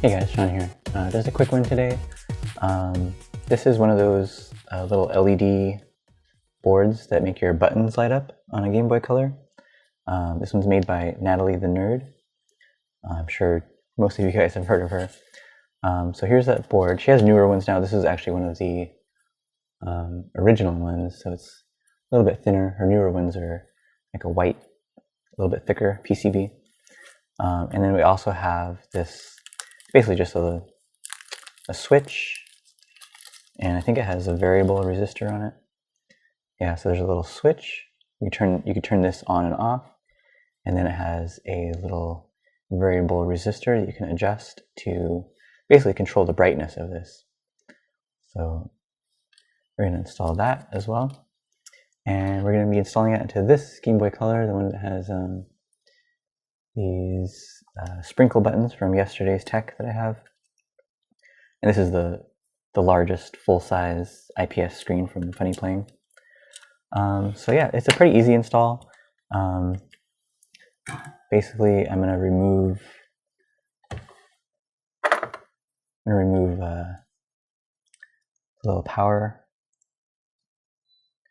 Hey guys, Sean here. Just a quick one today. This is one of those little LED boards that make your buttons light up on a Game Boy Color. This one's made by Natalie the Nerd. I'm sure most of you guys have heard of her. So here's that board. She has newer ones now. This is actually one of the original ones, so it's a little bit thinner. Her newer ones are like a white, a little bit thicker PCB. And then we also have this, basically just a switch, and I think it has a variable resistor on it. Yeah, so there's a little switch. You could turn this on and off, and then it has a little variable resistor that you can adjust to basically control the brightness of this. So we're going to install that as well, and we're going to be installing it into this Game Boy Color, the one that has these sprinkle buttons from yesterday's tech that I have. And this is the largest full-size IPS screen from Funny Playing. So yeah, it's a pretty easy install. Basically, I'm going to remove the little power.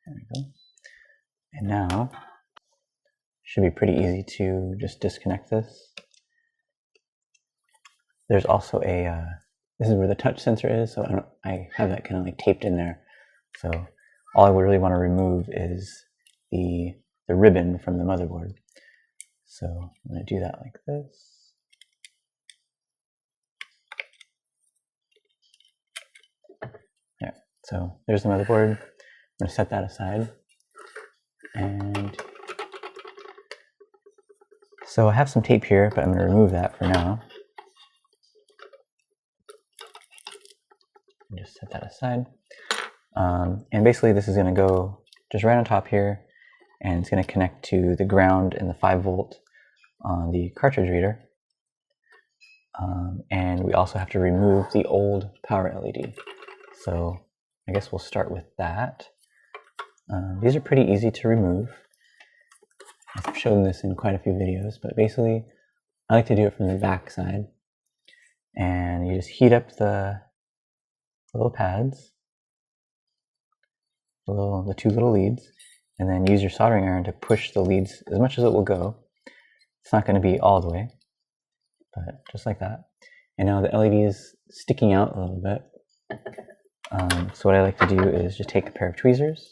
There we go. And now, should be pretty easy to just disconnect this. There's also a, this is where the touch sensor is, so I have that kind of like taped in there. So all I would really want to remove is the ribbon from the motherboard. So I'm going to do that like this. Yeah, so there's the motherboard. I'm going to set that aside. And so I have some tape here, but I'm going to remove that for now. Just set that aside. And basically this is going to go just right on top here, and it's going to connect to the ground and the 5-volt on the cartridge reader. And we also have to remove the old power LED. So I guess we'll start with that. These are pretty easy to remove. I've shown this in quite a few videos, but basically I like to do it from the back side. And you just heat up the little pads, the two little leads, and then use your soldering iron to push the leads as much as it will go. It's not going to be all the way, but just like that. And now the LED is sticking out a little bit. So what I like to do is just take a pair of tweezers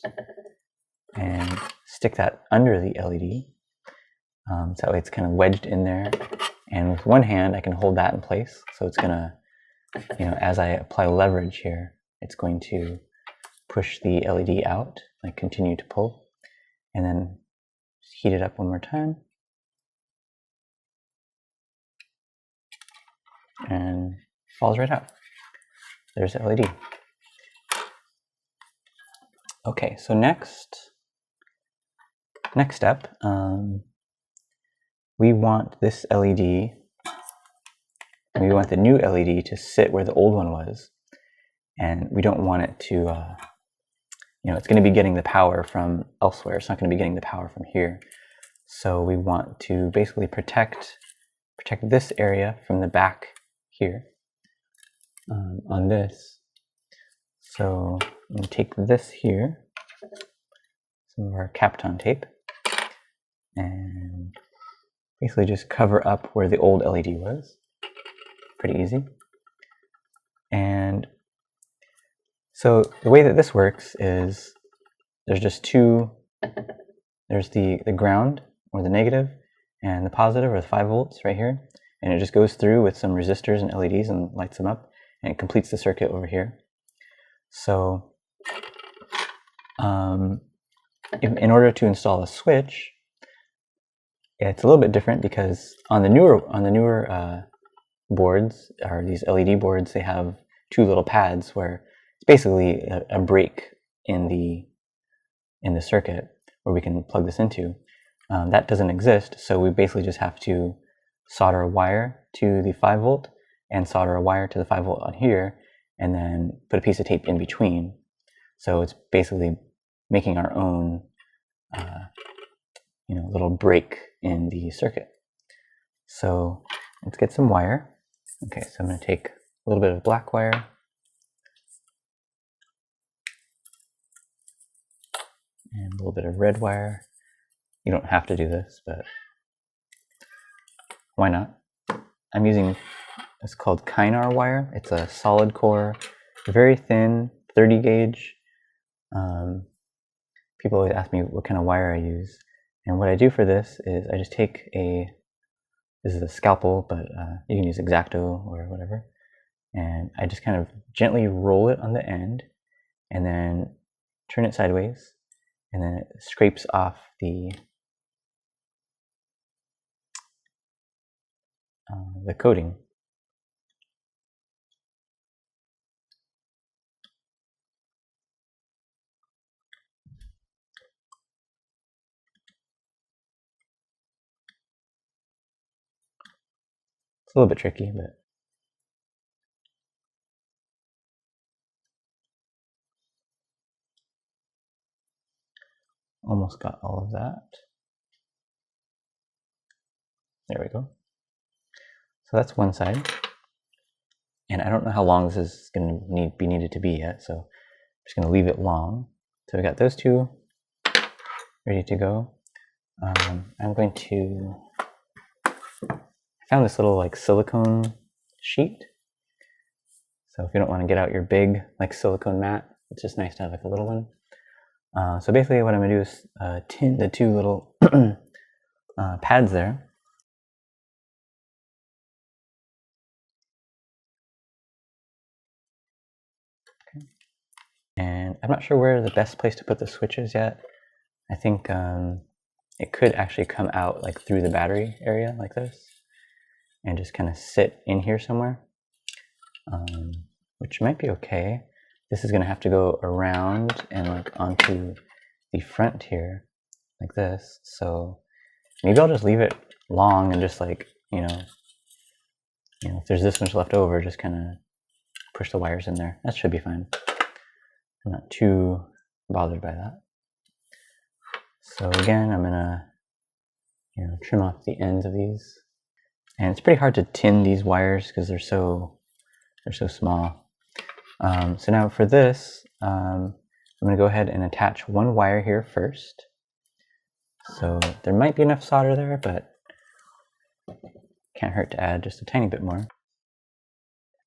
and stick that under the LED. So that way it's kind of wedged in there. And with one hand, I can hold that in place. So it's going to, as I apply leverage here, it's going to push the LED out, like continue to pull, and then just heat it up one more time. And falls right out. There's the LED. Okay, so next step, we want this LED, we want the new LED to sit where the old one was, and we don't want it to, it's going to be getting the power from elsewhere. It's not going to be getting the power from here. So we want to basically protect this area from the back here on this. So I'm going to take this here, some of our Kapton tape, and basically just cover up where the old LED was. Pretty easy. And so the way that this works is there's just there's the ground, or the negative, and the positive, or the 5 volts right here. And it just goes through with some resistors and LEDs and lights them up, and it completes the circuit over here. So in order to install a switch, it's a little bit different, because on the newer boards, or these LED boards, they have two little pads where it's basically a break in the circuit where we can plug this into. That doesn't exist, so we basically just have to solder a wire to the 5 volt and solder a wire to the 5 volt on here, and then put a piece of tape in between. So it's basically making our own little break in the circuit. So let's get some wire. Okay, so I'm going to take a little bit of black wire and a little bit of red wire. You don't have to do this, but why not? I'm using, it's called Kynar wire. It's a solid core, very thin, 30 gauge. People always ask me what kind of wire I use. And what I do for this is I just take this is a scalpel, but you can use X-Acto or whatever. And I just kind of gently roll it on the end and then turn it sideways, and then it scrapes off the coating. It's a little bit tricky, but almost got all of that. There we go. So that's one side. And I don't know how long this is going to be needed to be yet, so I'm just going to leave it long. So we got those two ready to go. I'm going to, I found this little like silicone sheet. So if you don't want to get out your big like silicone mat, it's just nice to have like a little one. So basically what I'm going to do is tin the two little pads there. Okay. And I'm not sure where the best place to put the switch is yet. I think it could actually come out like through the battery area like this and just kind of sit in here somewhere, which might be okay. This is going to have to go around and like onto the front here like this. So maybe I'll just leave it long and just like, you know, if there's this much left over, just kind of push the wires in there. That should be fine. I'm not too bothered by that. So again, I'm gonna, trim off the ends of these. And it's pretty hard to tin these wires because they're so small. So now for this, I'm gonna go ahead and attach one wire here first. So there might be enough solder there, but can't hurt to add just a tiny bit more.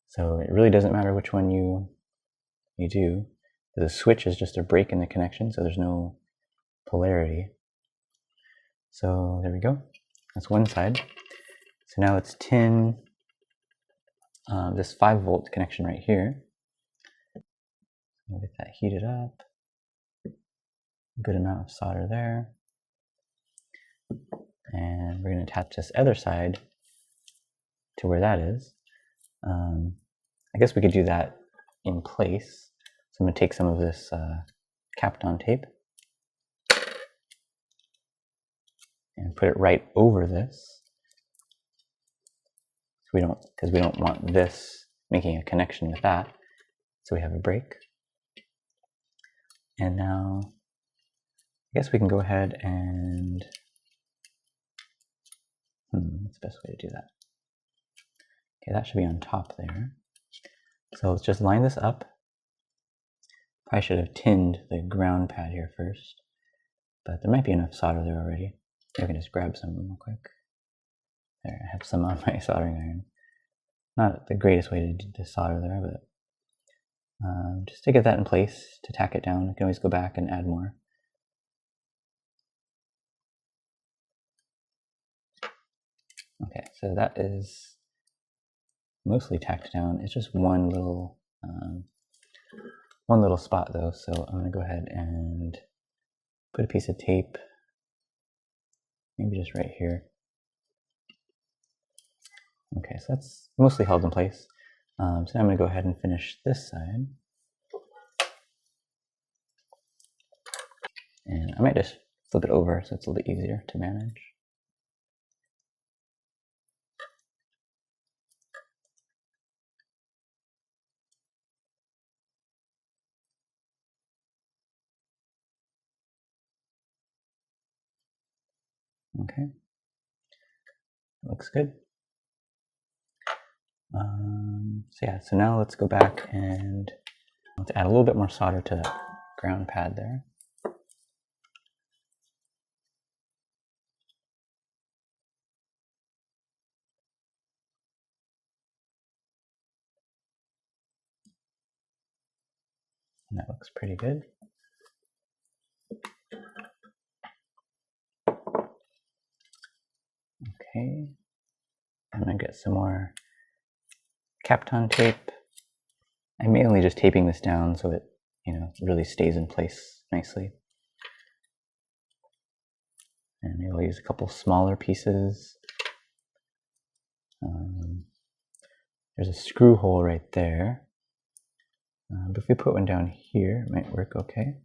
So it really doesn't matter which one you do. The switch is just a break in the connection, so there's no polarity. So there we go. That's one side. So now let's tin this 5-volt connection right here. We'll get that heated up. Good amount of solder there. And we're going to attach this other side to where that is. I guess we could do that in place. So I'm going to take some of this Kapton tape and put it right over this. So because we don't want this making a connection with that. So we have a break. And now I guess we can go ahead and what's the best way to do that? Okay, that should be on top there. So let's just line this up. Probably should have tinned the ground pad here first, but there might be enough solder there already. I can just grab some real quick. There, I have some on my soldering iron. Not the greatest way to solder there, but just to get that in place, to tack it down. I can always go back and add more. Okay, so that is mostly tacked down. It's just one little spot though, so I'm going to go ahead and put a piece of tape, maybe just right here. Okay, so that's mostly held in place. So now I'm going to go ahead and finish this side. And I might just flip it over so it's a little bit easier to manage. Okay, looks good. So yeah, so now let's go back and let's add a little bit more solder to that ground pad there. And that looks pretty good. Okay, I'm gonna get some more Kapton tape. I'm mainly just taping this down so it, really stays in place nicely. And maybe I'll use a couple smaller pieces. There's a screw hole right there. But if we put one down here, it might work okay.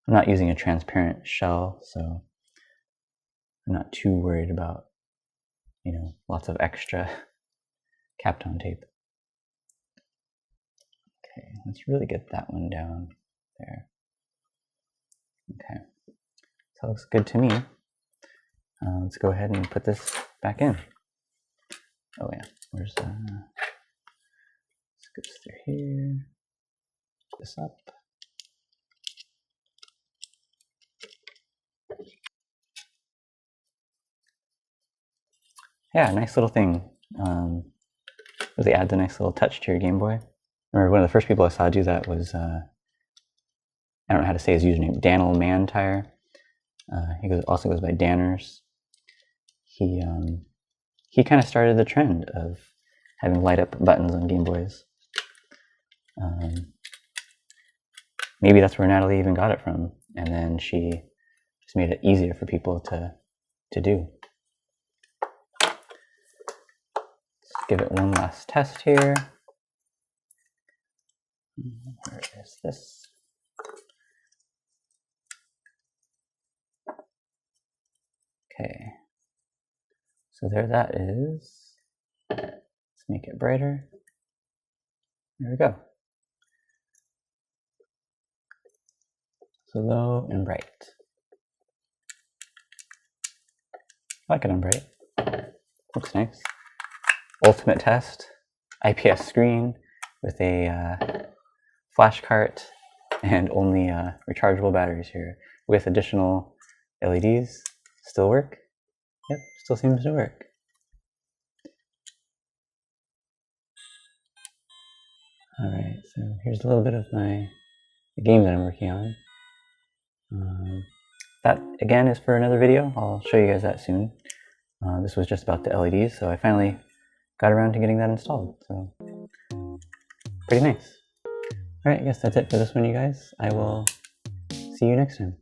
I'm not using a transparent shell, so I'm not too worried about, lots of extra Kapton tape. Okay, let's really get that one down there. Okay, so that looks good to me. Let's go ahead and put this back in. Oh yeah, where's scoops through here, this up. Yeah, nice little thing. Really adds a nice little touch to your Game Boy. I remember one of the first people I saw do that was, I don't know how to say his username, Daniel Mantire. He also goes by Danners. He kind of started the trend of having light up buttons on Game Boys. Maybe that's where Natalie even got it from, and then she just made it easier for people to do. Let's give it one last test here. Where is this? Okay, so there that is. Let's make it brighter. There we go. So low and bright. I like it on bright. Looks nice. Ultimate test. IPS screen with a flash cart and only rechargeable batteries here with additional LEDs. Still work? Yep, still seems to work. Alright, so here's a little bit of the game that I'm working on. That, again, is for another video. I'll show you guys that soon. This was just about the LEDs, so I finally got around to getting that installed. So, pretty nice. Alright, I guess that's it for this one, you guys. I will see you next time.